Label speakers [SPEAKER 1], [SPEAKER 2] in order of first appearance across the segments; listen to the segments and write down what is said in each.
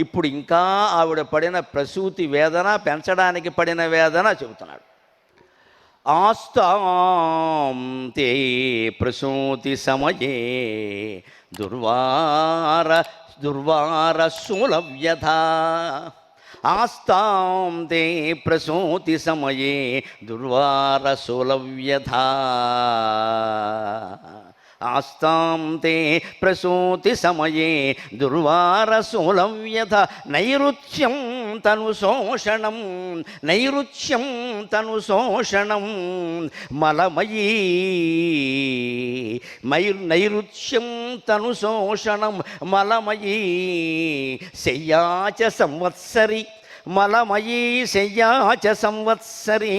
[SPEAKER 1] ఇప్పుడు ఇంకా ఆవిడ పడిన ప్రసూతి వేదన, పెంచడానికి పడిన వేదన చెబుతున్నాడు. ఆస్తాం తే ప్రసూతి సమయే దుర్వార శూలవ్యధ. ఆస్తాం తే ప్రసూతి సమయే దుర్వార శూలవ్యధ. ఆస్తాం తే ప్రసూతి సమయే దుర్వార శూలవ్యధ. నైరుత్యం తను శోషణం, నైరుత్యం తను శోషణం మలమయీ. నైరుత్యం తను శోషణం మలమయీ శయ్యాచ సంవత్సరి. మలమయీ శయ్యాచ సంవత్సరీ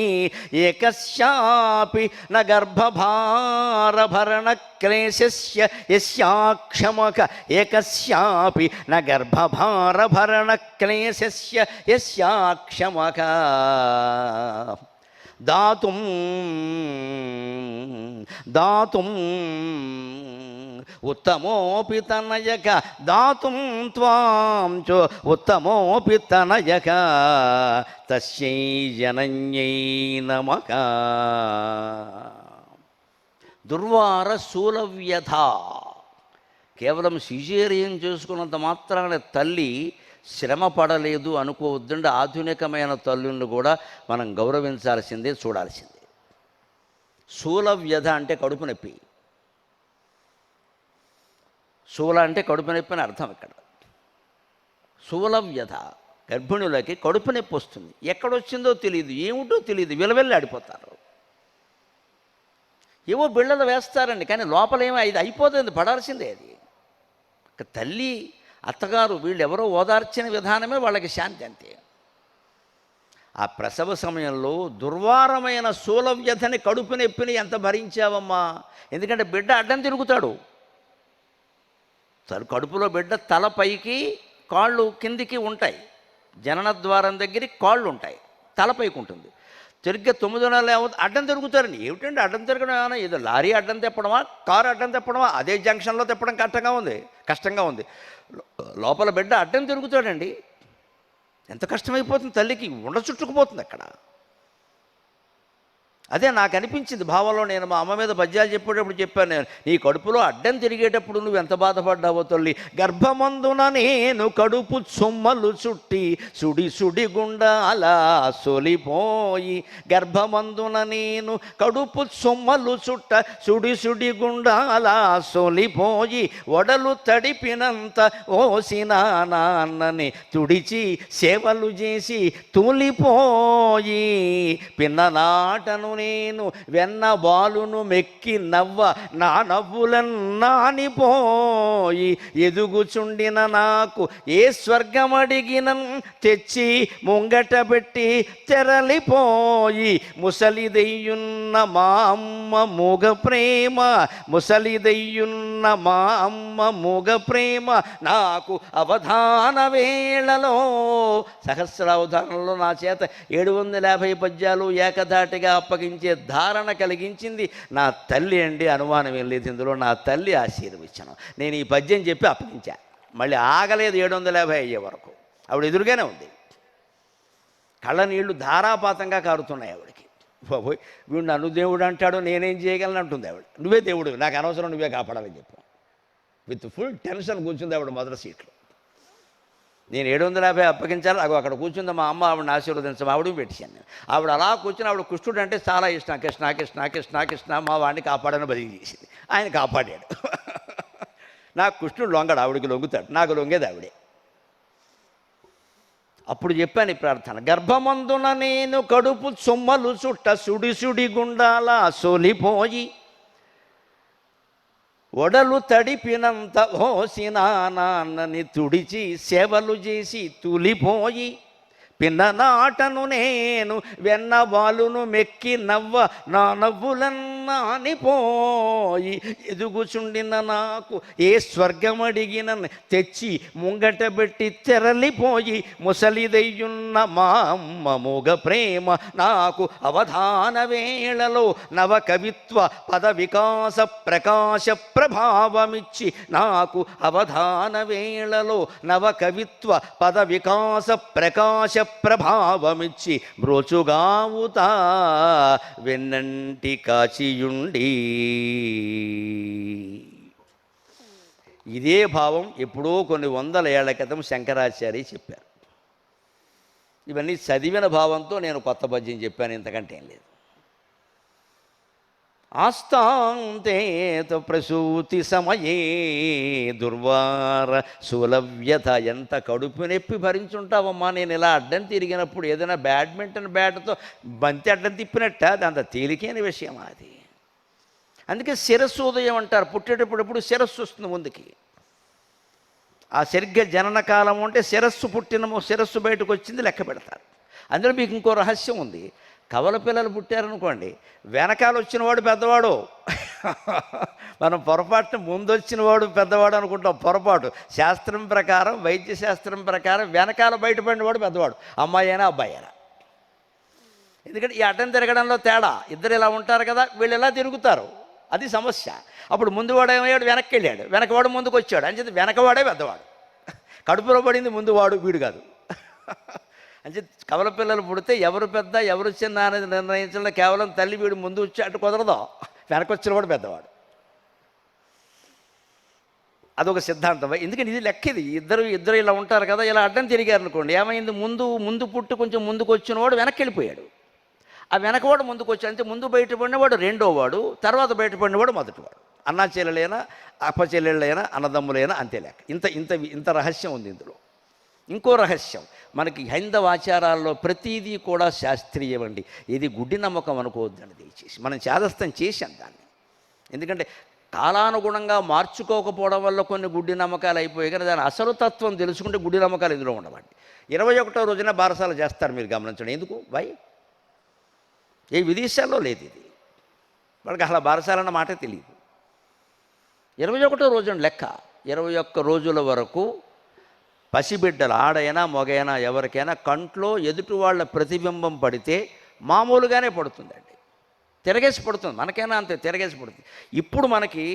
[SPEAKER 1] ఏకస్యాపి న గర్భభారభరణ క్లేశస్య యస్యాక్షమక. ఏకస్యాపి న గర్భభారభరణ క్లేశస్య యస్యాక్షమక. దాతుం ఉత్తమోపి తనయక. దాతుం త్వాం చ ఉత్తమోపి తనయక. తస్యై జనన్యై నమః. దుర్వార శూలవ్యధ. కేవలం సిజేరియన్ చేసుకున్నంత మాత్రాన తల్లి శ్రమ పడలేదు అనుకోవద్దండి. ఆధునికమైన తల్లులను కూడా మనం గౌరవించాల్సిందే, చూడాల్సిందే. శూలవ్యధ అంటే కడుపు నొప్పి. శూల అంటే కడుపు నొప్పి అని అర్థం. ఇక్కడ శూలవ్యధ, గర్భిణులకి కడుపు నొప్పి వస్తుంది. ఎక్కడొచ్చిందో తెలియదు, ఏమిటో తెలియదు, విలవెల్లాడిపోతారు. ఏవో బిళ్ళలు వేస్తారండి, కానీ లోపలేమో ఇది అయిపోతుంది, పడాల్సిందే. అది తల్లి అత్తగారు వీళ్ళెవరో ఓదార్చిన విధానమే వాళ్ళకి శాంతి, అంతే. ఆ ప్రసవ సమయంలో దుర్వారమైన శూలవ్యధని, కడుపు నొప్పిని ఎంత భరించావమ్మా? ఎందుకంటే బిడ్డ అడ్డం తిరుగుతాడు. కడుపులో బిడ్డ తల పైకి కాళ్ళు కిందికి ఉంటాయి. జనన ద్వారం దగ్గరికి కాళ్ళు ఉంటాయి, తలపైకి ఉంటుంది. తిరిగి 9 నెలలు అడ్డం తిరుగుతారండి. ఏమిటండి అడ్డం తిరగడం? ఏమైనా ఏదో లారీ అడ్డం తెప్పడమా, కారు అడ్డం తెప్పడమా? అదే జంక్షన్లో తెప్పడం కష్టంగా ఉంది. లోపల బిడ్డ అడ్డం తిరుగుతాడండి. ఎంత కష్టమైపోతుంది తల్లికి, ఉండ చుట్టుకుపోతుంది అక్కడ. అదే నాకు అనిపించింది భావంలో. నేను మా అమ్మ మీద పద్యాలు చెప్పేటప్పుడు చెప్పాను, నేను నీ కడుపులో అడ్డం తిరిగేటప్పుడు నువ్వు ఎంత బాధపడ్డావో తల్లి. గర్భమందున నేను కడుపు సొమ్మలు చుట్టి సుడి సుడి గుండాల సొలిపోయి. గర్భమందున నేను కడుపు సొమ్మలు చుట్ట సుడి సుడి గుండాల సొలిపోయి. ఒడలు తడిపినంత ఓసిన నాన్నని తుడిచి సేవలు చేసి తూలిపోయి. పిన్ననాటను నేను వెన్న బాలును మెక్కి నవ్వ నా నవ్వులన్నానిపోయి. ఎదుగుచుండిన నాకు ఏ స్వర్గమడిగిన తెచ్చి ముంగట పెట్టి తెరలిపోయి. ముసలిదయ్యున్న మా అమ్మ మూగ ప్రేమ, ముసలిదయ్యున్న మా అమ్మ మూగ ప్రేమ నాకు అవధాన వేళలో. సహస్రావధానంలో నా చేత 750 పద్యాలు ఏకధాటిగా అప్పగించే ధారణ కలిగించింది నా తల్లి అండి. అనుమానం ఏం లేదు ఇందులో. నా తల్లి ఆశీర్వచనం. నేను ఈ పద్యం చెప్పి అప్పగించా. మళ్ళీ ఆగలేదు 750 అయ్యే వరకు. ఆవిడ ఎదురుగానే ఉంది. కళ్ళ నీళ్లు ధారాపాతంగా కారుతున్నాయి ఆవిడకి. బాబోయ్, వీడు నన్ను దేవుడు అంటాడు, నేనేం చేయగలను అంటుంది ఆవిడ. నువ్వే దేవుడు, నాకు అనవసరం, నువ్వే కాపాడాలని చెప్పు. విత్ ఫుల్ టెన్షన్ కూర్చుంది ఆవిడ మొదటి సీట్లో. నేను 750 అప్పగించాలి. అక్కడ కూర్చుంది మా అమ్మ, ఆవిడని ఆశీర్వదించం. ఆవిడ పెట్టాను నేను. ఆవిడ అలా కూర్చుని, ఆవిడ కృష్ణుడు అంటే చాలా ఇష్టం. కృష్ణ కృష్ణ కృష్ణ కృష్ణ మా వాడిని కాపాడని బదిలీ చేసింది. ఆయన కాపాడాడు. నాకు కృష్ణుడు లొంగడు, ఆవిడికి లొంగుతాడు. నాకు లొంగేది ఆవిడే. అప్పుడు చెప్పాను ఈ ప్రార్థన. గర్భమందున నేను కడుపు సొమ్మలు చుట్ట సుడి సుడి గుండాల సొలిపోయి. ఒడలు తడిపినంత ఓసిన నాన్నని తుడిచి సేవలు చేసి తూలిపోయి. పిన్ననాటను నేను వెన్న బాలును మెక్కి నవ్వ నా నవ్వులన్న నానిపోయి ఎదుగుచుండిన నాకు ఏ స్వర్గమడిగిన తెచ్చి ముంగట పెట్టి తెరలిపోయి ముసలిదయ్యున్న మా అమ్మ మూగ ప్రేమ నాకు అవధాన వేళలో నవ కవిత్వ పద వికాస ప్రకాశ ప్రభావమిచ్చి నాకు అవధాన వేళలో నవ కవిత్వ పద వికాస ప్రకాశ ప్రభావమిచ్చి బ్రోచుగావుతా వెన్నంటి కాచియుండి. ఇదే భావం ఎప్పుడో కొన్ని వందల ఏళ్ల క్రితం శంకరాచార్య చెప్పారు. ఇవన్నీ చదివిన భావంతో నేను కొత్త పద్యం చెప్పాను, ఇంతకంటే ఏం లేదు. ఆస్తాంతేత ప్రసూతి సమయే దుర్వార సులభ్యత. ఎంత కడుపు నొప్పి భరించుంటావమ్మా నేను ఇలా అడ్డం తిరిగినప్పుడు. ఏదైనా బ్యాడ్మింటన్ బ్యాట్తో బంతి అడ్డం తిప్పినట్ట, అంత తేలికైన విషయం అది. అందుకే శిరస్సు ఉదయం అంటారు. పుట్టేటప్పుడు శిరస్సు వస్తుంది ముందుకి. ఆ సరిగ్గా జనన కాలం అంటే శిరస్సు బయటకు వచ్చింది లెక్క పెడతారు. అందులో మీకు ఇంకో రహస్యం ఉంది. కవల పిల్లలు పుట్టారనుకోండి, వెనకాల వచ్చినవాడు పెద్దవాడు. మనం పొరపాటున ముందు వచ్చినవాడు పెద్దవాడు అనుకుంటాం. పొరపాటు. శాస్త్రం ప్రకారం, వైద్య శాస్త్రం ప్రకారం వెనకాల బయటపడినవాడు పెద్దవాడు, అమ్మాయి అయినా అబ్బాయి అయినా. ఎందుకంటే ఈ అడ్డం తిరగడంలో తేడా. ఇద్దరు ఇలా ఉంటారు కదా, వీళ్ళు ఎలా తిరుగుతారు, అది సమస్య. అప్పుడు ముందువాడు ఏమయ్యాడు, వెనక్కి వెళ్ళాడు. వెనకవాడు ముందుకు వచ్చాడు. అని చెప్పి వెనకవాడే పెద్దవాడు. కడుపులో పడింది ముందు వాడు, వీడు కాదు. అంటే కవల పిల్లలు పుడితే ఎవరు పెద్ద ఎవరు చిన్న అనేది నిర్ణయించడం కేవలం తల్లి వీడు ముందు వచ్చి అటు కుదరదు, వెనకొచ్చిన వాడు పెద్దవాడు. అదొక సిద్ధాంతం. ఎందుకంటే ఇది లెక్క. ఇది ఇద్దరు ఇలా ఉంటారు కదా, ఇలా అడ్డం తిరిగారు అనుకోండి, ఏమైంది, ముందు పుట్టి కొంచెం ముందుకు వచ్చినవాడు వెనక్కి వెళ్ళిపోయాడు. ఆ వెనకవాడు ముందుకు వచ్చాడు. అంటే ముందు బయటపడినవాడు రెండోవాడు, తర్వాత బయటపడినవాడు మొదటివాడు. అన్నా చెల్లెలైనా అప్పచెల్లెళ్ళైనా అన్నదమ్ములైనా అంతే లెక్క. ఇంత రహస్యం ఉంది ఇందులో. ఇంకో రహస్యం, మనకి హైందవ ఆచారాల్లో ప్రతీదీ కూడా శాస్త్రీయం అండి. ఇది గుడ్డి నమ్మకం అనుకోవద్దండి దయచేసి. మనం చేదస్తం చేశాం దాన్ని. ఎందుకంటే కాలానుగుణంగా మార్చుకోకపోవడం వల్ల కొన్ని గుడ్డి నమ్మకాలు అయిపోయాయి. కానీ దాని అసలు తత్వం తెలుసుకుంటే గుడ్డి నమ్మకాలు ఇందులో ఉండవండి. 21వ రోజున బారసాల చేస్తారు, మీరు గమనించండి. ఎందుకు వై? ఏ విదేశాల్లో లేదు ఇది. వాళ్ళకి అసలు బారసాలన్న మాట తెలియదు. 21వ రోజున లెక్క. 21 రోజుల వరకు పసిబిడ్డలు, ఆడైనా మొగైనా ఎవరికైనా కంట్లో ఎదుటి వాళ్ళ ప్రతిబింబం పడితే మామూలుగానే పడుతుందండి, తిరగేసి పడుతుంది. మనకైనా అంతే, తిరగేసి పడుతుంది. ఇప్పుడు మనకి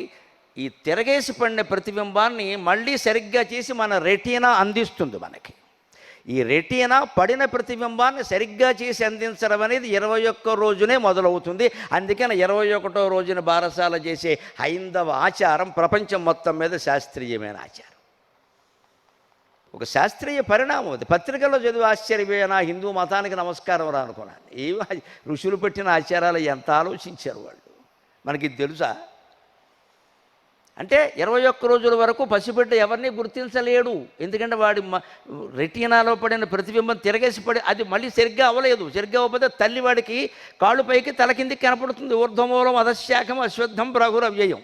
[SPEAKER 1] ఈ తిరగేసి పడిన ప్రతిబింబాన్ని మళ్ళీ సరిగ్గా చేసి మన రెటీనా అందిస్తుంది మనకి. ఈ రెటీనా పడిన ప్రతిబింబాన్ని సరిగ్గా చేసి అందించడం అనేది 21 రోజునే మొదలవుతుంది. అందుకని 21వ రోజున బారసాల చేసే హైందవ ఆచారం ప్రపంచం మొత్తం మీద శాస్త్రీయమైన ఆచారం. ఒక శాస్త్రీయ పరిణామం అది. పత్రికల్లో చదివి ఆశ్చర్యపోయినా హిందూ మతానికి నమస్కారం రా అనుకున్నాను. ఏమి ఋషులు పెట్టిన ఆచారాలు ఎంత ఆలోచించారు వాళ్ళు, మనకి తెలుసా? అంటే 21 రోజుల వరకు పసిబిడ్డ ఎవరిని గుర్తించలేడు. ఎందుకంటే వాడి రెటీనాలో పడిన ప్రతిబింబం తిరగేసి పడి అది మళ్ళీ సరిగ్గా అవ్వలేదు. సరిగ్గా అవ్వకపోతే తల్లి వాడికి కాళ్ళు పైకి తల కిందికి కనపడుతుంది. ఊర్ధ్వమూలం అధశాఖం అశ్వత్థం ప్రాగురవ్యయం.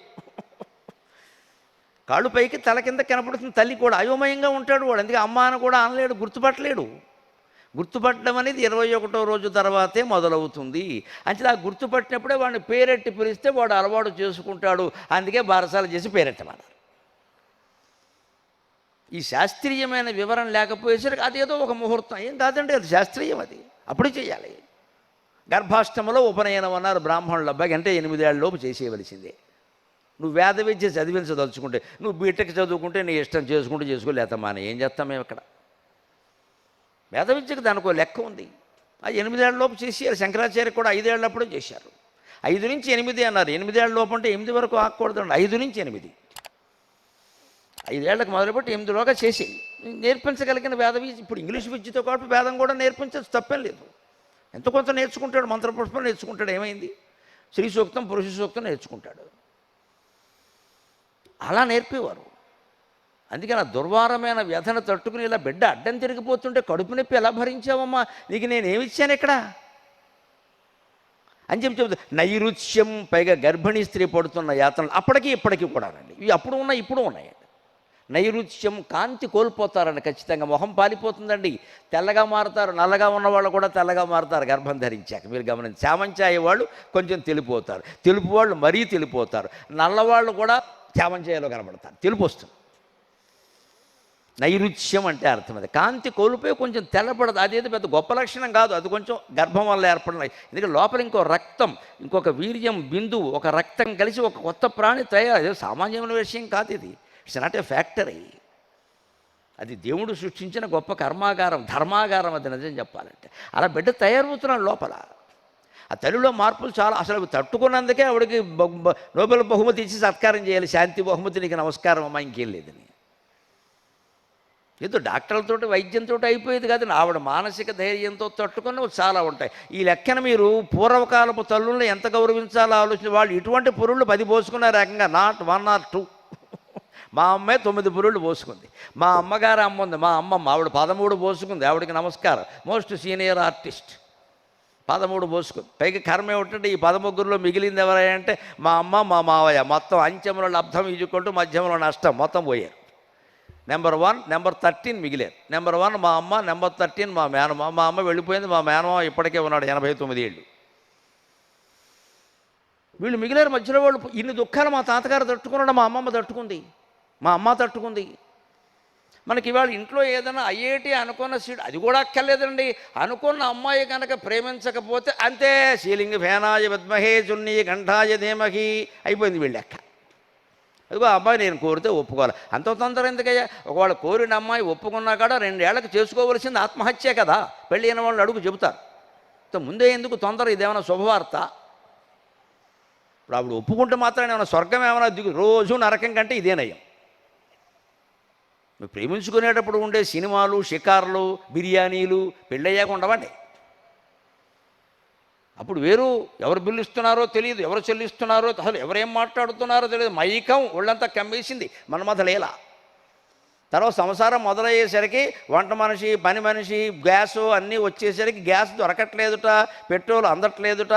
[SPEAKER 1] కాళ్ళు పైకి తల కింద కనపడుతుంది. తల్లి కూడా అయోమయంగా ఉంటాడు వాడు. అందుకే అమ్మ అని కూడా అనలేడు, గుర్తుపట్టలేడు. గుర్తుపట్టడం అనేది 21వ రోజు తర్వాతే మొదలవుతుంది. అంటే ఆ గుర్తుపట్టినప్పుడే వాడిని పేరెట్టి పిలిస్తే వాడు అలవాటు చేసుకుంటాడు. అందుకే బారసాల చేసి పేరెట్టమన్నారు. ఈ శాస్త్రీయమైన వివరణ లేకపోయేసరికి అదేదో ఒక ముహూర్తం, ఏం కాదండి, అది శాస్త్రీయం, అది అప్పుడే చేయాలి. గర్భాష్టమంలో ఉపనయనం అన్నారు బ్రాహ్మణుల అబ్బాయికి, అంటే 8 ఏళ్ళలోపు చేసేయవలసిందే. నువ్వు వేద విద్య చదివించదలుచుకుంటే, నువ్వు బీటెక్ చదువుకుంటే నీ ఇష్టం చేసుకుంటూ చేసుకోలేతమ్మా అని ఏం చేస్తాం మేము ఇక్కడ? వేద విద్యకు దానికో లెక్క ఉంది. ఆ 8 ఏళ్ళలోపు చేసేయాలి. శంకరాచార్య కూడా 5 ఏళ్ళప్పుడు చేశారు. 5 నుంచి 8 అన్నారు. 8 ఏళ్ళలోపు అంటే 8 వరకు ఆకూడదండి. 5 నుంచి 8, 5 ఏళ్ళకి మొదలుపెట్టి 8లోగా చేసి నేర్పించగలిగిన వేద విద్య. ఇప్పుడు ఇంగ్లీష్ విద్యతో పాటు వేదం కూడా నేర్పించచ్చు, తప్పేం లేదు. ఎంత కొంత నేర్చుకుంటాడు, మంత్రపుష్పం నేర్చుకుంటాడు, ఏమైంది, శ్రీ సూక్తం పురుష సూక్తం నేర్చుకుంటాడు. అలా నేర్పేవారు. అందుకని ఆ దుర్వారమైన వ్యధను తట్టుకుని ఇలా బిడ్డ అడ్డం తిరిగిపోతుంటే కడుపు నొప్పి ఎలా భరించావమ్మా, నీకు నేనేమిచ్చాను ఇక్కడ అని చెప్తే నైరుత్యం, పైగా గర్భిణీ స్త్రీ పడుతున్న యాతనలు అప్పటికి ఇప్పటికీ కూడానండి. ఇవి అప్పుడు ఉన్నాయి, ఇప్పుడు ఉన్నాయండి. నైరుత్యం, కాంతి కోల్పోతారండి ఖచ్చితంగా. మొహం పాలిపోతుందండి, తెల్లగా మారుతారు. నల్లగా ఉన్నవాళ్ళు కూడా తెల్లగా మారుతారు గర్భం ధరించాక. మీరు గమనించి చామంచాయ వాళ్ళు కొంచెం తెలిపోతారు, తెలుపు వాళ్ళు మరీ తెలిపోతారు, నల్లవాళ్ళు కూడా చామంచాయలో కనబడతారు, తెలుపు వస్తుంది. నైరుత్యం అంటే అర్థం అది. కాంతి కోల్పోయి కొంచెం తెల్లపడదు. అదేదో పెద్ద గొప్ప లక్షణం కాదు, అది కొంచెం గర్భం వల్ల ఏర్పడిన. ఎందుకంటే లోపల ఇంకో రక్తం, ఇంకొక వీర్యం బిందువు, ఒక రక్తం కలిసి ఒక కొత్త ప్రాణి తయారు. సామాన్యమైన విషయం కాదు ఇది. It's not a factory. అది దేవుడు సృష్టించిన గొప్ప కర్మాగారం, ధర్మాగారం. అది నిజం చెప్పాలంటే అలా బిడ్డ తయారవుతున్నాడు లోపల. ఆ తల్లిలో మార్పులు చాలా. అసలు తట్టుకున్నందుకే ఆవిడకి నోబెల్ బహుమతి ఇచ్చి సత్కారం చేయాలి. శాంతి బహుమతి, నీకు నమస్కారం అమ్మా, ఇంకేం లేదని. ఏదో డాక్టర్లతోటి వైద్యంతో అయిపోయేది కాదు. ఆవిడ మానసిక ధైర్యంతో తట్టుకున్నవి చాలా ఉంటాయి. ఈ లెక్కన మీరు పూర్వకాలపు తల్లుల్ని ఎంత గౌరవించాలో ఆలోచన. వాళ్ళు ఇటువంటి పురుళ్ళు 10 పోసుకున్నారు ఏకంగా, నాట్ 1 or 2. మా అమ్మే 9 పురుళ్ళు పోసుకుంది. మా అమ్మగారు అమ్మ ఉంది, మా అమ్మమ్మ, ఆవిడ 13 పోసుకుంది. ఆవిడకి నమస్కారం, మోస్ట్ సీనియర్ ఆర్టిస్ట్. 13 పోసుకుంది. పైకి కర్మ ఏమిటంటే ఈ 13లో మిగిలింది ఎవరంటే మా అమ్మ, మా మావయ్య. మొత్తం అంచెంలో లబ్ధం ఈజుకుంటూ మధ్యంలో నష్టం, మొత్తం పోయారు. Number 1, number 13 మిగిలారు. నెంబర్ 1 మా అమ్మ, నెంబర్ 13 మా మేనమా. మా అమ్మ వెళ్ళిపోయింది, మా మేనమా ఇప్పటికే ఉన్నాడు, 89 ఏళ్ళు. వీళ్ళు మిగిలారు మధ్యలో. వాళ్ళు ఇన్ని దుఃఖాలు మా తాతగారు తట్టుకున్నాడు, మా అమ్మమ్మ తట్టుకుంది, మా అమ్మ తట్టుకుంది. మనకి ఇవాళ ఇంట్లో ఏదైనా ఐఐటి అనుకున్న సీట్, అది కూడా అక్కర్లేదండి. అనుకున్న అమ్మాయి కనుక ప్రేమించకపోతే అంతే, శీలింగ ఫేనాయ విద్మహే చున్నీ కంఠాయ ధీమహి, అయిపోయింది వీళ్ళ లెక్క. అదిగో అబ్బాయి నేను కోరితే ఒప్పుకోవాలి. అంత తొందర ఎందుకయ్యా? ఒకవేళ కోరిన అమ్మాయి ఒప్పుకున్నా కూడా 2 ఏళ్ళకి చేసుకోవలసింది ఆత్మహత్యే కదా. పెళ్ళి అయిన వాళ్ళు అడుగు చెబుతారు. ముందే ఎందుకు తొందర? ఇదేమైనా శుభవార్త? ఇప్పుడు ఆవిడ ఒప్పుకుంటే మాత్రం ఏమైనా స్వర్గం ఏమైనా రోజు నరకం కంటే ఇదేనయ్యం. మీరు ప్రేమించుకునేటప్పుడు ఉండే సినిమాలు, షికార్లు, బిర్యానీలు పెళ్ళయ్యాక ఉండవండి. అప్పుడు వేరు. ఎవరు బిల్లు ఇస్తున్నారో తెలియదు, ఎవరు చెల్లిస్తున్నారో, అసలు ఎవరేం మాట్లాడుతున్నారో తెలియదు. మైకం ఒళ్ళంతా కమ్మేసింది మన్మథలీల. తర్వాత సంసారం మొదలయ్యేసరికి వంట మనిషి, పని మనిషి, గ్యాసు అన్నీ వచ్చేసరికి గ్యాస్ దొరకట్లేదుట, పెట్రోల్ అందట్లేదుట,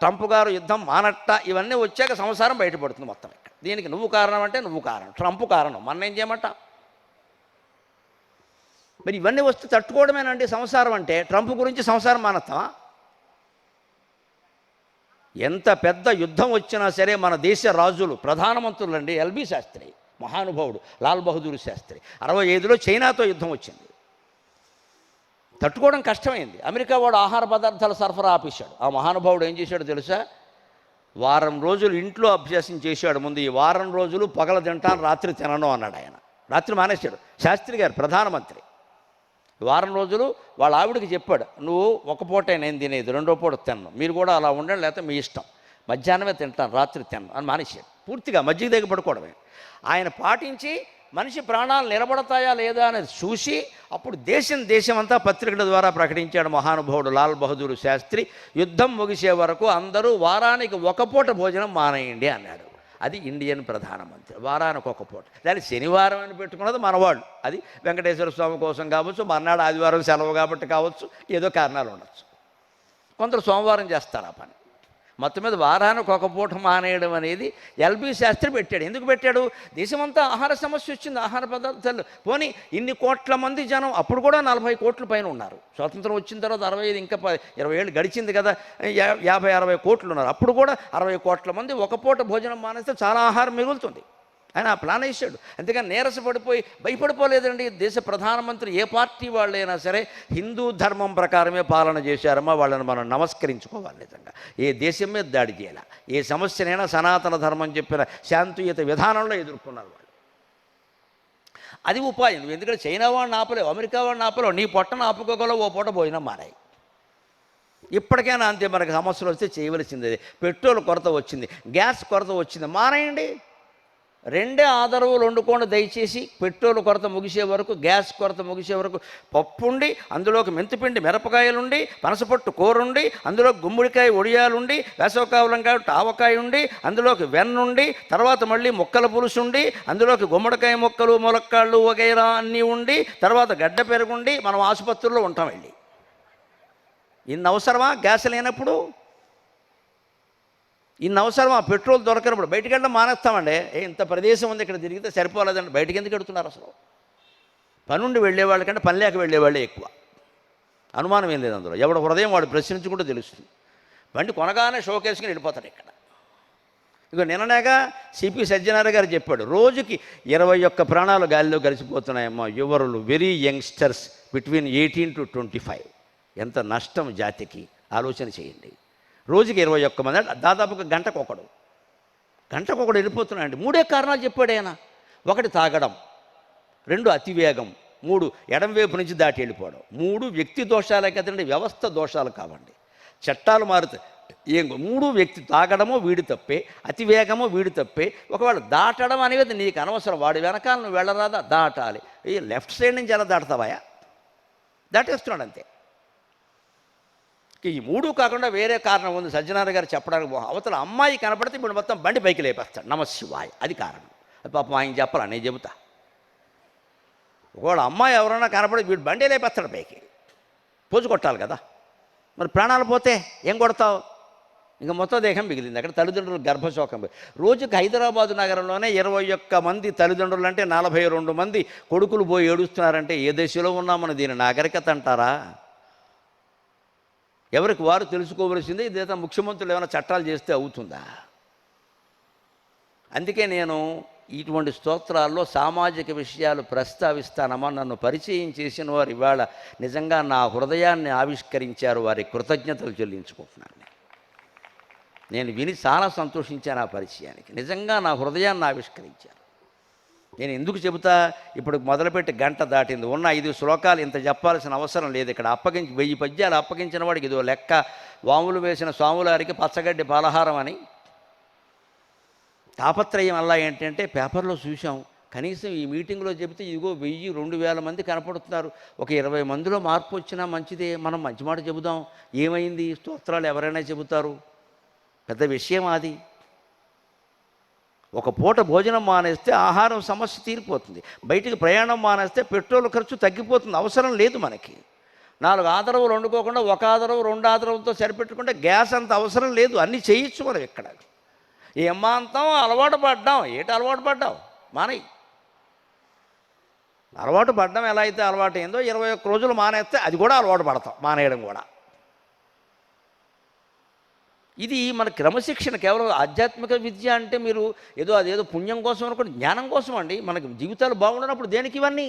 [SPEAKER 1] ట్రంప్ గారు యుద్ధం మానట్ట, ఇవన్నీ వచ్చాక సంసారం బయటపడుతుంది మొత్తం. దీనికి నువ్వు కారణం అంటే నువ్వు కారణం, ట్రంప్ కారణం, మన ఏం చేయమంట? మరి ఇవన్నీ వస్తే తట్టుకోవడమేనండి సంసారం అంటే. ట్రంప్ గురించి సంసారం మానస్తామా? ఎంత పెద్ద యుద్ధం వచ్చినా సరే మన దేశ రాజులు, ప్రధానమంత్రులండి, ఎల్బి శాస్త్రి మహానుభావుడు, లాల్ బహదూర్ శాస్త్రి 65లో చైనాతో యుద్ధం వచ్చింది. తట్టుకోవడం కష్టమైంది. అమెరికా వాడు ఆహార పదార్థాల సరఫరా ఆపేశాడు. ఆ మహానుభావుడు ఏం చేశాడో తెలుసా? వారం రోజులు ఇంట్లో అభ్యాసం చేశాడు. ముందు ఈ వారం రోజులు పగల తింటాను, రాత్రి తినను అన్నాడు ఆయన. రాత్రి మానేశాడు శాస్త్రి గారు, ప్రధానమంత్రి. వారం రోజులు వాళ్ళ ఆవిడకి చెప్పాడు, నువ్వు ఒక పూటే నేను తినేది, 2వ పూట తిన్నాను, మీరు కూడా అలా ఉండండి, లేకపోతే మీ ఇష్టం, మధ్యాహ్నమే తింటాను, రాత్రి తిన్నాను అని మానేశాడు. పూర్తిగా మజ్జిగ దగ్గర పడుకోవడమే. ఆయన పాటించి మనిషి ప్రాణాలు నిలబడతాయా లేదా అనేది చూసి అప్పుడు దేశం అంతా పత్రికల ద్వారా ప్రకటించాడు మహానుభావుడు లాల్ బహదూర్ శాస్త్రి. యుద్ధం ముగిసే వరకు అందరూ వారానికి 1 పూట భోజనం మానేయండి అన్నాడు. అది ఇండియన్ ప్రధానమంత్రి. వారానికి 1 పూట. దాన్ని శనివారం అని పెట్టుకున్నది మనవాళ్ళు. అది వెంకటేశ్వర స్వామి కోసం కావచ్చు, మర్నాడు ఆదివారం సెలవు కాబట్టి కావచ్చు, ఏదో కారణాలు ఉండొచ్చు. కొందరు సోమవారం చేస్తారు ఆ పని. మొత్తం మీద వారానికి 1 పూట మానేయడం అనేది ఎల్బి శాస్త్రి పెట్టాడు. ఎందుకు పెట్టాడు? దేశమంతా ఆహార సమస్య వచ్చింది, ఆహార పదార్థాలు. పోనీ ఇన్ని కోట్ల మంది జనం, అప్పుడు కూడా 40 కోట్ల పైన ఉన్నారు. స్వాతంత్రం వచ్చిన తర్వాత 65, ఇంకా 20 ఏళ్ళు గడిచింది కదా, 50-60 కోట్లు ఉన్నారు. అప్పుడు కూడా 60 కోట్ల మంది 1 పూట భోజనం మానేస్తే చాలా ఆహారం మిగులుతుంది. ఆయన ఆ ప్లాన్ వేసాడు. అంతేగాని నీరసపడిపోయి భయపడిపోలేదండి. దేశ ప్రధానమంత్రి ఏ పార్టీ వాళ్ళైనా సరే హిందూ ధర్మం ప్రకారమే పాలన చేశారమ్మా, వాళ్ళని మనం నమస్కరించుకోవాలి. నిజంగా ఏ దేశం మీద దాడి చేయాల, ఏ సమస్యనైనా సనాతన ధర్మం చెప్పిన శాంతియుత విధానంలో ఎదుర్కొన్నారు వాళ్ళు. అది ఉపాయం. నువ్వు ఎందుకంటే చైనా వాడిని ఆపలేవు, అమెరికా వాడిని ఆపలేవు, నీ పొట్టను ఆపుకోగలవు, 1 పూట భోజనం మారాయి. ఇప్పటికైనా అంతే. మనకు సమస్యలు వస్తే చేయవలసింది. పెట్రోల్ కొరత వచ్చింది, గ్యాస్ కొరత వచ్చింది, మానేయండి. 2 ఆదరవులు వండుకోండి దయచేసి. పెట్రోల్ కొరత ముగిసే వరకు, గ్యాస్ కొరత ముగిసే వరకు పప్పుండి, అందులోకి మెంతిపిండి మిరపకాయలుండి, పనసపట్టు కూరుండి, అందులో గుమ్మడికాయ ఒడియాలుండి, వేసవకాలంకాయ ఆవకాయ ఉండి, అందులోకి వెన్నుండి, తర్వాత మళ్ళీ ముక్కల పులుసు ఉండి, అందులోకి గుమ్మడికాయ ముక్కలు, ములక్కాళ్ళు వగైరా అన్నీ ఉండి, తర్వాత గడ్డ పెరుగుండి, మనం ఆసుపత్రుల్లో ఉంటాం వెళ్ళి. ఇన్ని అవసరమా గ్యాస్ లేనప్పుడు? ఇన్ని అవసరం ఆ పెట్రోల్ దొరకనప్పుడు బయటికి వెళ్ళడం మానేస్తామండి. ఇంత ప్రదేశం ఉంది ఇక్కడ తిరిగితే సరిపోలేదండి, బయటికి ఎందుకు వెడుతున్నారు అసలు? పనుండి వెళ్ళేవాళ్ళ కంటే పని లేక వెళ్ళేవాళ్ళే ఎక్కువ. అనుమానం ఏం లేదు అందులో. ఎవడ హృదయం వాడు ప్రశ్నించుకుంటూ తెలుస్తుంది. బండి కొనగానే షోకేసుకుని వెళ్ళిపోతాడు. ఇక్కడ ఇక నిన్ననేగా సిపి సజ్జనార్ గారు చెప్పాడు, రోజుకి 21 ప్రాణాలు గాలిలో కలిసిపోతున్నాయమ్మా యువరులు, వెరీ యంగ్స్టర్స్ బిట్వీన్ 18 to 25. ఎంత నష్టం జాతికి ఆలోచన చేయండి. రోజుకి 21 మంది, దాదాపుగా గంటకొకడు వెళ్ళిపోతున్నాయండి. 3 కారణాలు చెప్పాడు ఆయన. 1 తాగడం, 2 అతివేగం, 3 ఎడంవైపు నుంచి దాటి వెళ్ళిపోవడం. 3 వ్యక్తి దోషాలే కదండి, వ్యవస్థ దోషాలు కావండి. చట్టాలు మారుతాయి. 3 వ్యక్తి తాగడము వీడి తప్పే, అతివేగము వీడి తప్పే. ఒకవేళ దాటడం అనేది నీకు అనవసరం, వాడి వెనకాల నువ్వు వెళ్ళరాదా, దాటాలి. ఈ లెఫ్ట్ సైడ్ నుంచి ఎలా దాటుతావాయా? దాటేస్తున్నాడు అంతే. ఈ 3 కాకుండా వేరే కారణం ఉంది సజ్జనార్ గారు చెప్పడానికి. అవతల అమ్మాయి కనపడితే ఇప్పుడు మొత్తం బండి పైకి లేపేస్తాడు, నమశివాయ, అది కారణం. అది పాపం ఆయన చెప్పాలా, నేను చెబుతా. ఒకవేళ అమ్మాయి ఎవరైనా కనపడి వీడు బండి లేపేస్తాడు పైకి, పోజు కొట్టాలి కదా. మరి ప్రాణాలు పోతే ఏం కొడతావు? ఇంకా మొత్తం దేహం మిగిలింది. అక్కడ తల్లిదండ్రులు గర్భశోకం. రోజుకి హైదరాబాదు నగరంలోనే 21 మంది తల్లిదండ్రులు అంటే 42 మంది కొడుకులు పోయి ఏడుస్తున్నారంటే ఏ దశలో ఉన్నామని దీని నాగరికత అంటారా? ఎవరికి వారు తెలుసుకోవలసిందే. ఇదేదో ముఖ్యమంత్రులు ఏమైనా చట్టాలు చేస్తే అవుతుందా? అందుకే నేను ఇటువంటి స్తోత్రాల్లో సామాజిక విషయాలు ప్రస్తావిస్తానమ్మా. నన్ను పరిచయం చేసిన వారు ఇవాళ నిజంగా నా హృదయాన్ని ఆవిష్కరించారు, వారి కృతజ్ఞతలు చెల్లించుకుంటున్నాను. నేను విని చాలా సంతోషించాను ఆ పరిచయానికి. నిజంగా నా హృదయాన్ని ఆవిష్కరించారు. నేను ఎందుకు చెబుతా, ఇప్పుడు మొదలుపెట్టి గంట దాటింది. ఉన్న 5 శ్లోకాలు ఇంత చెప్పాల్సిన అవసరం లేదు. ఇక్కడ 1000 పద్యాలు అప్పగించిన వాడికి ఇదో లెక్క. వాములు వేసిన స్వాములారికి పచ్చగడ్డి పలహారం అని తాపత్రయం. అలా ఏంటంటే పేపర్లో చూసాం, కనీసం ఈ మీటింగ్లో చెబితే ఇదిగో 1000-2000 మంది కనపడుతున్నారు. ఒక 20 మందిలో మార్పు వచ్చినా మంచిదే. మనం మంచి మాట చెబుదాం. ఏమైంది? స్తోత్రాలు ఎవరైనా చెబుతారు, పెద్ద విషయం అది. ఒక పూట భోజనం మానేస్తే ఆహారం సమస్య తీరిపోతుంది. బయటికి ప్రయాణం మానేస్తే పెట్రోల్ ఖర్చు తగ్గిపోతుంది. అవసరం లేదు మనకి. 4 ఆదరవులు వండుకోకుండా 1 ఆదరవు 2 ఆదరవులతో సరిపెట్టుకుంటే గ్యాస్ అంత అవసరం లేదు. అన్నీ చేయొచ్చు మనం ఇక్కడ. ఏమాంతం అలవాటు పడ్డాం. ఏంటి అలవాటు పడ్డావు? మానేయి. అలవాటు పడ్డం ఎలా అయితే అలవాటు అయిందో 21 రోజులు మానేస్తే అది కూడా అలవాటు పడతాం, మానేయడం కూడా. ఇది మన క్రమశిక్షణ. కేవలం ఆధ్యాత్మిక విద్య అంటే మీరు అదేదో పుణ్యం కోసం అనుకోండి, జ్ఞానం కోసం అండి. మనకి జీవితాలు బాగుండనప్పుడు దేనికి ఇవన్నీ?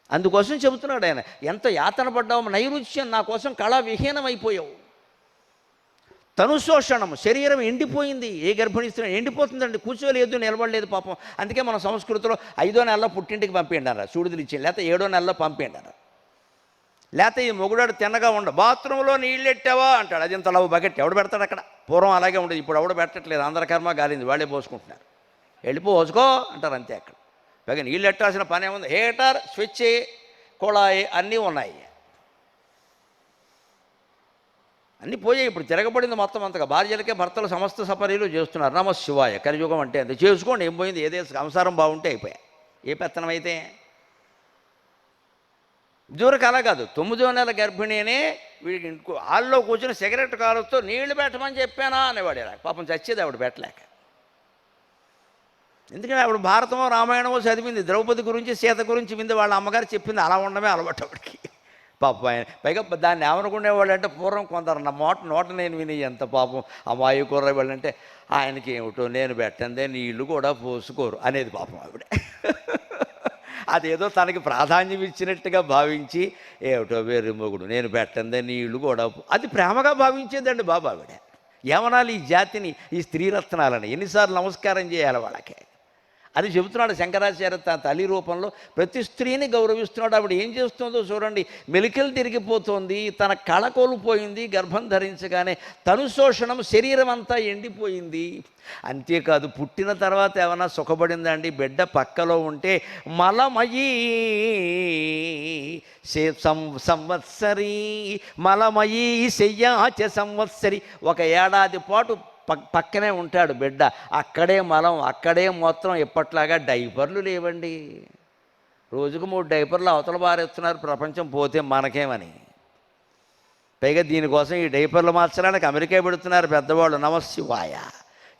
[SPEAKER 1] అందుకోసం చెబుతున్నాడు ఆయన. ఎంత యాతన పడ్డావు, నైరుచ్యం, నా కోసం కళా విహీనం అయిపోయావు. తనుశోషణం, శరీరం ఎండిపోయింది. ఏ గర్భిణీ స్త్రీ ఎండిపోతుందండి, కూర్చోలేదు, నిలబడలేదు పాపం. అందుకే మన సంస్కృతిలో 5వ నెలలో పుట్టింటికి పంపేయండి అన్నారు, సూడిదలు ఇచ్చేయండి. లేకపోతే 7వ నెలలో పంపేయండి అన్నారు. లేకపోతే ఈ మొగుడాడు తిన్నగా బాత్రూంలో నీళ్ళు ఎట్టావా అంటాడు. అది ఇంత లవ్ బకెట్ ఎవడు పెడతాడు అక్కడ? పూర్వం అలాగే ఉండేది, ఇప్పుడు ఎవడు పెట్టట్లేదు. అందరి కర్మ గాలింది, వాళ్ళే పోసుకుంటున్నారు. పోసుకో అంటారు అంతే. అక్కడ పైగా నీళ్ళు ఎట్టాల్సిన పని ఏముంది? హీటర్, స్విచ్, కుళాయి అన్నీ ఉన్నాయి, అన్నీ పోయాయి. ఇప్పుడు తిరగబడింది మొత్తం అంతగా. భార్యలకే భర్తలు సమస్త సపరీలు చేస్తున్నారు. నమశివాయ. కలియుగం అంటే అంతే. చేసుకోండి, ఏం పోయింది? ఏదే సంసారం బాగుంటే అయిపోయాయి. ఏ పెత్తనం అయితే దూరకు అలా కాదు. 9వ నెల గర్భిణీనే వీడికి హాల్లో కూర్చొని సిగరెట్ కాలుస్తూ నీళ్లు పెట్టమని చెప్పానా అనేవాడు. ఇలా పాపం చచ్చేది ఆవిడ పెట్టలేక. ఎందుకంటే ఆవిడ భారతమో రామాయణమో చదివింది, ద్రౌపది గురించి సీత గురించి వింది. వాళ్ళ అమ్మగారు చెప్పింది, అలా ఉండమే అలవాటు ఆవిడకి. పాపం ఆయన పైగా దాన్ని ఏమనుకునేవాళ్ళు అంటే, పూర్వం కొందరు నా నోట నేను విని ఎంత పాపం అమ్మాయి కుర్రవాళ్ళు అంటే, ఆయనకి ఏమిటో నేను పెట్టందే నీళ్లు కూడా పోసుకోరు అనేది పాపం ఆవిడ. అదేదో తనకి ప్రాధాన్యం ఇచ్చినట్టుగా భావించి, ఏమిటో వేరే మొగుడు నేను పెట్టందే నీళ్లు కూడా, అది ప్రేమగా భావించేదండి బాబు ఆవిడ. ఏమనాలి ఈ జాతిని, ఈ స్త్రీరత్నాలని? ఎన్నిసార్లు నమస్కారం చేయాలి వాళ్ళకి? అది చెబుతున్నాడు శంకరాచార్య తన తల్లి రూపంలో. ప్రతి స్త్రీని గౌరవిస్తున్నాడు. ఆవిడ ఏం చేస్తుందో చూడండి. మెలికలు తిరిగిపోతుంది, తన కళ కోల్పోయింది గర్భం ధరించగానే. తనుశోషణం, శరీరం అంతా ఎండిపోయింది. అంతేకాదు, పుట్టిన తర్వాత ఏమైనా సుఖపడిందండి? బిడ్డ పక్కలో ఉంటే మలమయీ సంవత్సరీ, మలమయీ శయ్యాచ సంవత్సరి. 1 ఏడాది పాటు పక్కనే ఉంటాడు బిడ్డ. అక్కడే మలం, అక్కడే మొత్తం. ఎప్పట్లాగా డైపర్లు లేవండి. రోజుకు 3 డైపర్లు అవతల బారేస్తున్నారు. ప్రపంచం పోతే మనకేమని. పైగా దీనికోసం ఈ డైపర్లు మార్చడానికి అమెరికా పెడుతున్నారు పెద్దవాళ్ళు. నమశివాయ.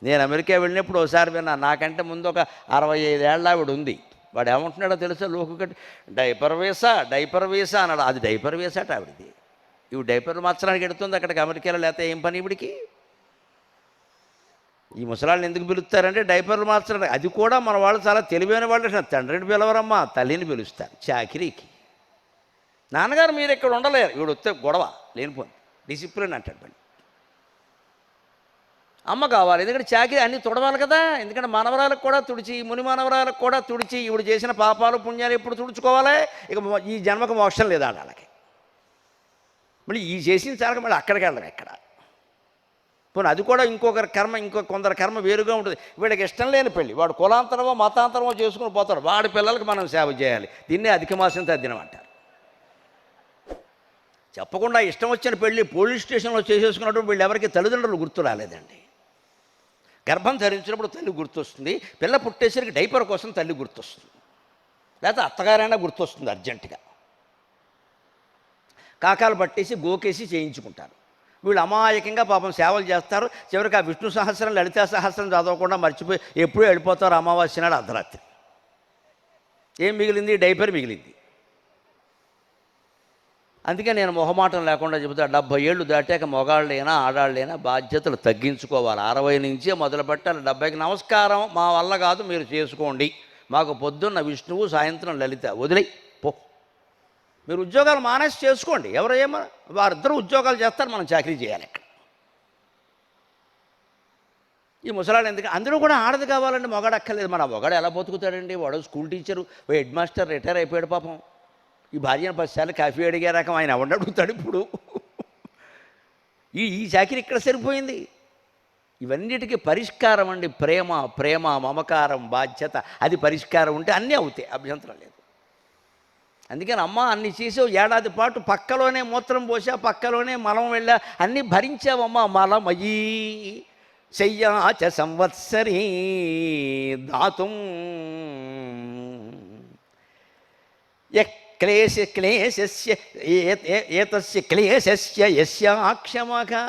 [SPEAKER 1] నేను అమెరికా వెళ్ళినప్పుడు ఒకసారి విన్నా, నాకంటే ముందు ఒక 65 ఏళ్ళ ఆవిడ ఉంది. వాడు ఏమంటున్నాడో తెలుసా, లోకుకట్టి డైపర్ వీసా అన్నాడు. అది డైపర్ వీసాట ఆవిడది. ఇవి డైపర్లు మార్చడానికి ఎడుతుంది అక్కడికి అమెరికాలో, లేకపోతే ఏం పని ఇవిడికి? ఈ ముసలాళ్ళని ఎందుకు పిలుస్తారంటే డైపర్లు మార్చడానికి. అది కూడా మన వాళ్ళు చాలా తెలివైన వాళ్ళు. తండ్రిని పిలవరమ్మా, తల్లిని పిలుస్తారు చాకిరీకి. నాన్నగారు మీరు ఇక్కడ ఉండలేరు, ఇవిడు వస్తే గొడవ లేనిపోయింది, డిసిప్లిన్ అంటాడు. పని అమ్మ కావాలి, ఎందుకంటే చాకిరీ అన్నీ తుడవాలి కదా. ఎందుకంటే మనవరాలకు కూడా తుడిచి, ముని మనవరాలకు కూడా తుడిచి, ఇవిడు చేసిన పాపాలు పుణ్యాలు ఎప్పుడు తుడుచుకోవాలి? ఇక ఈ జన్మకు మోక్షం లేదా వాళ్ళకి. మళ్ళీ ఈ చేసిన చాలక మళ్ళీ అక్కడికి వెళ్ళడం ఎక్కడ? పోనీ అది కూడా కొందరి కర్మ వేరుగా ఉంటుంది. వీళ్ళకి ఇష్టం లేని పెళ్ళి, వాడు కులాంతరమో మతాంతరమో చేసుకుని పోతాడు, వాడి పిల్లలకి మనం సేవ చేయాలి. దీన్నే అధిక మాసం తద్దినం అంటారు. చెప్పకుండా ఇష్టం వచ్చిన పెళ్ళి పోలీస్ స్టేషన్లో చేసేసుకున్నప్పుడు వీళ్ళు ఎవరికి తల్లిదండ్రులు గుర్తు రాలేదండి. గర్భం ధరించినప్పుడు తల్లి గుర్తొస్తుంది, పిల్ల పుట్టేసరికి డైపర్ కోసం తల్లి గుర్తొస్తుంది, లేకపోతే అత్తగారైనా గుర్తొస్తుంది అర్జెంటుగా. కాకాలు పట్టేసి గోకేసి చేయించుకుంటారు. వీళ్ళు అమాయకంగా పాపం సేవలు చేస్తారు. చివరికి ఆ విష్ణు సహస్రం లలితా సహస్రం చదవకుండా మర్చిపోయి ఎప్పుడూ వెళ్ళిపోతారు అమావాస్య నాడు అర్ధరాత్రి. ఏం మిగిలింది? డైపర్ మిగిలింది. అందుకే నేను మొహమాటం లేకుండా చెబుతా, 70 ఏళ్ళు దాటాక మగాళ్ళైనా ఆడాళ్ళైనా బాధ్యతలు తగ్గించుకోవాలి. 60 నుంచే మొదలు పెట్టాలి. 70కి నమస్కారం మా వల్ల కాదు, మీరు చేసుకోండి, మాకు పొద్దున్న విష్ణువు సాయంత్రం లలిత, వదిలే పో. మీరు ఉద్యోగాలు మానేసి చేసుకోండి, ఎవరేమో వారిద్దరూ ఉద్యోగాలు చేస్తారు, మనం చాకరీ చేయాలి ఇక్కడ. ఈ ముసలాడు ఎందుకు? అందరూ కూడా ఆడది కావాలండి, మొగాడు అక్కర్లేదు. మన మొగాడు ఎలా బతుకుతాడండి? వాడు school teacher, head master, retire అయిపోయాడు పాపం. ఈ భార్యను 10 సార్లు కాఫీ అడిగే రకం ఆయన ఎవరిని అడుగుతాడు ఇప్పుడు? ఈ చాకరీ ఇక్కడ సరిపోయింది. ఇవన్నిటికీ పరిష్కారం అండి ప్రేమ, మమకారం, బాధ్యత. అది పరిష్కారం ఉంటే అన్నీ అవుతాయి, అభ్యంతరం లేదు. అందుకని అమ్మ అన్ని చేసావు, ఏడాది పాటు పక్కలోనే మూత్రం పోసా, పక్కలోనే మలం వెళ్ళా, అన్నీ భరించావమ్మా. మలమయీ శయ్యాచ సంవత్సరీ దాతుం క్లేశస్య ఏతస్య క్లేశస్య యస్యాక్షమగా.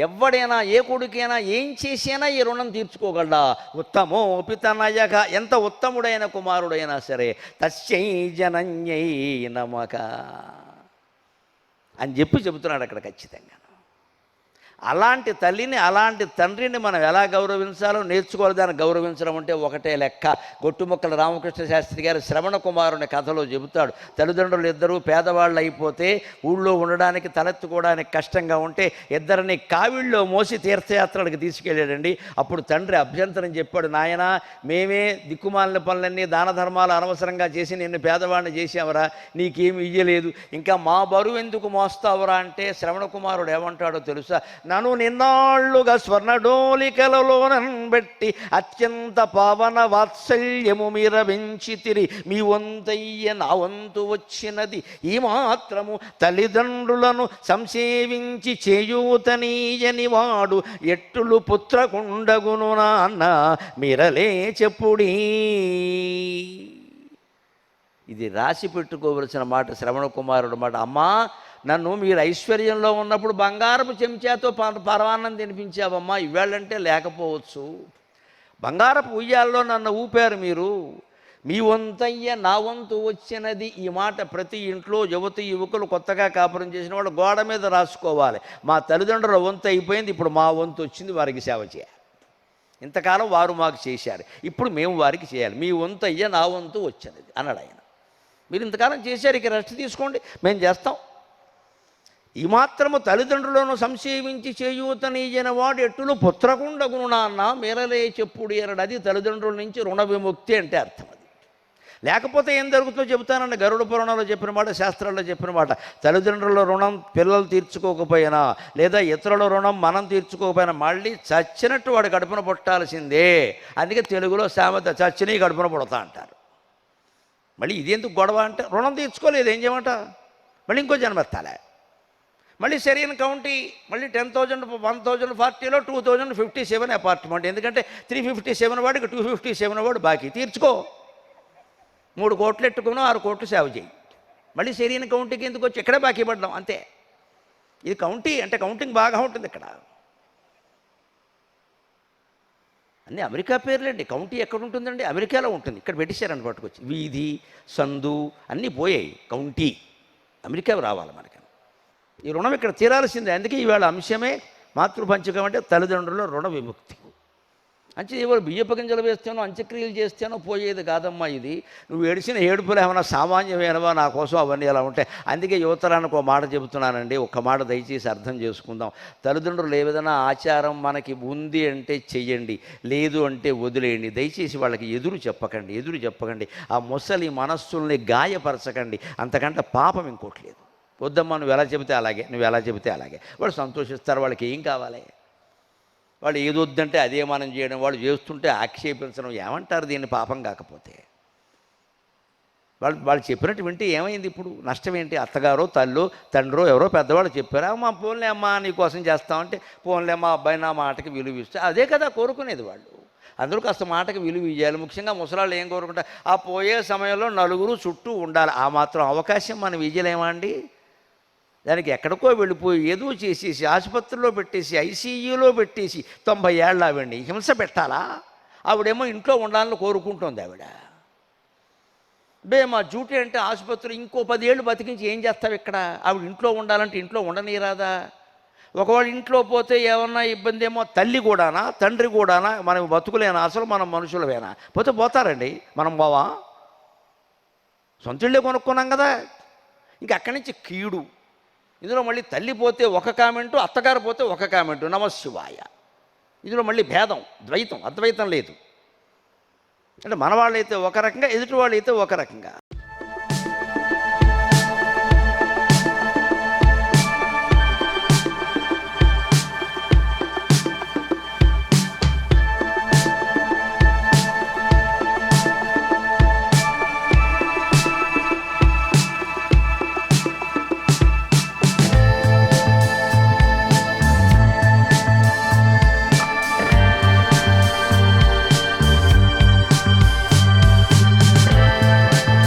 [SPEAKER 1] ఎవడైనా ఏ కొడుకైనా ఏం చేసినా ఈ రుణం తీర్చుకోగలడా? ఉత్తమోపి తనయగా, ఎంత ఉత్తముడైన కుమారుడైనా సరే, తస్యై జనన్యై నమక అని చెబుతున్నాడు అక్కడ ఖచ్చితంగా. అలాంటి తల్లిని, అలాంటి తండ్రిని మనం ఎలా గౌరవించాలో నేర్చుకోవాలి. దాన్ని గౌరవించడం అంటే ఒకటే లెక్క. గొట్టుముక్కల రామకృష్ణ శాస్త్రి గారు శ్రవణ కుమారుని కథలో చెబుతాడు. తల్లిదండ్రులు ఇద్దరూ పేదవాళ్ళు అయిపోతే, ఊళ్ళో ఉండడానికి తలెత్తుకోవడానికి కష్టంగా ఉంటే ఇద్దరిని కావిళ్ళలో మోసి తీర్థయాత్రలకు తీసుకెళ్ళాడండి. అప్పుడు తండ్రి అభ్యంతరం చెప్పాడు, నాయనా మేమే దిక్కుమాలిన పనులన్నీ దాన ధర్మాలు అనవసరంగా చేసి నిన్ను పేదవాడిని చేసావరా, నీకేమి ఇయ్యలేదు, ఇంకా మా బరువు ఎందుకు మోస్తావరా అంటే శ్రవణ కుమారుడు ఏమంటాడో తెలుసా? నన్ను నిన్నాళ్ళుగా స్వర్ణడోలికలలోనన్ బెట్టి అత్యంత పావన వాత్సల్యము మీర వెంచితిరి, మీ వంతయ్య నా వంతు వచ్చినది, ఈ మాత్రము తల్లిదండ్రులను సంసేవించి చేయూతనీయని వాడు ఎట్టులు పుత్రకుండగును నాన్న మీరలే చెప్పుడీ. ఇది రాసి పెట్టుకోవలసిన మాట, శ్రవణ కుమారుడు మాట. అమ్మా, నన్ను మీరు ఐశ్వర్యంలో ఉన్నప్పుడు బంగారపు చెంచాతో పరమాన్నం తినిపించావమ్మా, ఇవాళంటే లేకపోవచ్చు. బంగారపు ఉయ్యాల్లో నన్ను ఊపారు మీరు, మీ వంతయ్య నా వంతు వచ్చినది. ఈ మాట ప్రతి ఇంట్లో యువకులు కొత్తగా కాపురం చేసిన వాళ్ళు గోడ మీద రాసుకోవాలి. మా తల్లిదండ్రుల వంతు అయిపోయింది, ఇప్పుడు మా వంతు వచ్చింది, వారికి సేవ చేయాలి. ఇంతకాలం వారు మాకు చేశారు, ఇప్పుడు మేము వారికి చేయాలి. మీ వంతయ్య నా వంతు వచ్చినది అన్నాడు ఆయన. మీరు ఇంతకాలం చేశారు, ఇక రెస్ట్ తీసుకోండి, మేము చేస్తాం. ఈ మాత్రము తల్లిదండ్రులను సంసేవించి చేయూతనీయన వాడు ఎట్టులు పుత్రకుండగును నాన్న మేరలే చెప్పుడి అన్నాడు. అది తల్లిదండ్రుల నుంచి రుణ విముక్తి అంటే అర్థం. అది లేకపోతే ఏం జరుగుతుందో చెబుతానండి. గరుడ పురాణంలో చెప్పిన మాట, శాస్త్రాల్లో చెప్పిన మాట, తల్లిదండ్రుల రుణం పిల్లలు తీర్చుకోకపోయినా, లేదా ఇతరుల రుణం మనం తీర్చుకోకపోయినా మళ్ళీ చచ్చినట్టు వాడు కడుపున పుట్టాల్సిందే. అందుకే తెలుగులో సామెత, చచ్చిని కడుపున పుడతా అంటారు. మళ్ళీ ఇదేందుకు గొడవ అంటే, రుణం తీర్చుకోలేదు ఏం చేయమంట, మళ్ళీ ఇంకో జన్మెత్తాలే. మళ్ళీ సరైన కౌంటీ, మళ్ళీ 10,000 1040లో 2057 అపార్ట్మెంట్. ఎందుకంటే 357 వాడికి 257 వాడు బాకీ తీర్చుకో. 3 కోట్లు ఎట్టుకుని 6 కోట్లు సేవ చేయి. మళ్ళీ సరైన కౌంటీకి ఎందుకు వచ్చి ఇక్కడే బాకీ పడ్డాం అంతే. ఇది కౌంటీ అంటే కౌంటింగ్ బాగా ఉంటుంది ఇక్కడ. అన్నీ అమెరికా పేర్లేండి. కౌంటీ ఎక్కడ ఉంటుందండి? అమెరికాలో ఉంటుంది. ఇక్కడ పెట్టేశారని పట్టుకొచ్చి వీధి సందు అన్నీ పోయాయి. కౌంటీ అమెరికా రావాలి మనకి. ఈ రుణం ఇక్కడ తీరాల్సిందే. అందుకే ఇవాళ అంశమే మాతృపంచకం అంటే తల్లిదండ్రుల రుణ విముక్తి. అంటే ఇవాళ బియ్యపు గింజలు వేస్తేనో అంత్యక్రియలు చేస్తేనో పోయేది కాదమ్మా ఇది. నువ్వు ఏడిచిన ఏడుపులు ఏమైనా సామాన్యమైనవా నా కోసం? అవన్నీ అలా ఉంటాయి. అందుకే యువతరానికి ఒక మాట చెబుతున్నానండి, ఒక్క మాట దయచేసి అర్థం చేసుకుందాం. తల్లిదండ్రులు ఏదైనా ఆచారం మనకి ఉంది అంటే చెయ్యండి, లేదు అంటే వదిలేయండి. దయచేసి వాళ్ళకి ఎదురు చెప్పకండి. ఆ ముసలి మనస్సుల్ని గాయపరచకండి. అంతకంటే పాపం ఇంకోటి లేదు. వద్దమ్మా, నువ్వు ఎలా చెబితే అలాగే వాళ్ళు సంతోషిస్తారు. వాళ్ళకి ఏం కావాలి? వాళ్ళు ఏది వద్దంటే అదే మనం చేయడం, వాళ్ళు చేస్తుంటే ఆక్షేపించడం, ఏమంటారు దీన్ని పాపం కాకపోతే? వాళ్ళు చెప్పినట్టు వింటే ఏమైంది? ఇప్పుడు నష్టం ఏంటి? అత్తగారో తల్లో తండ్రో ఎవరో పెద్దవాళ్ళు చెప్పారా, అమ్మా పోన్లే అమ్మా నీకోసం చేస్తామంటే పోన్లే అమ్మా అబ్బాయి నా మాటకి విలువ ఇస్తే అదే కదా కోరుకునేది వాళ్ళు. అందరూ కాస్త మాటకి విలువ ఇవ్వాలి. ముఖ్యంగా ముసలాళ్ళు ఏం కోరుకుంటారు? ఆ పోయే సమయంలో నలుగురు చుట్టూ ఉండాలి. ఆ మాత్రం అవకాశం మనం ఇవ్వలేమా అండి? దానికి ఎక్కడికో వెళ్ళిపోయి ఏదో చేసేసి ఆసుపత్రిలో పెట్టేసి ఐసీయూలో పెట్టేసి 90 ఏళ్ళు ఆవిడ్ని హింస పెట్టాలా? ఆవిడేమో ఇంట్లో ఉండాలని కోరుకుంటుంది ఆవిడ. మా డ్యూటీ అంటే ఆసుపత్రి ఇంకో 10 ఏళ్ళు బతికించి ఏం చేస్తావు ఇక్కడ? ఆవిడ ఇంట్లో ఉండాలంటే ఇంట్లో ఉండనీరాదా? ఒకవేళ ఇంట్లో పోతే ఏమన్నా ఇబ్బంది ఏమో. తల్లి కూడానా తండ్రి కూడానా? మనం బతుకులేనా? అసలు మనం మనుషులవేనా? పోతారండి. మనం పోవా? సొంత ఇళ్ళే కొనుక్కున్నాం కదా. ఇంక అక్కడి నుంచి కీడు. ఇందులో మళ్ళీ తల్లి పోతే ఒక కామెంటు, అత్తగారు పోతే ఒక కామెంటు, నమశివాయ. ఇందులో మళ్ళీ భేదం, ద్వైతం, అద్వైతం లేదు. అంటే మన వాళ్ళైతే ఒక రకంగా, ఎదుటి వాళ్ళు అయితే ఒక రకంగా.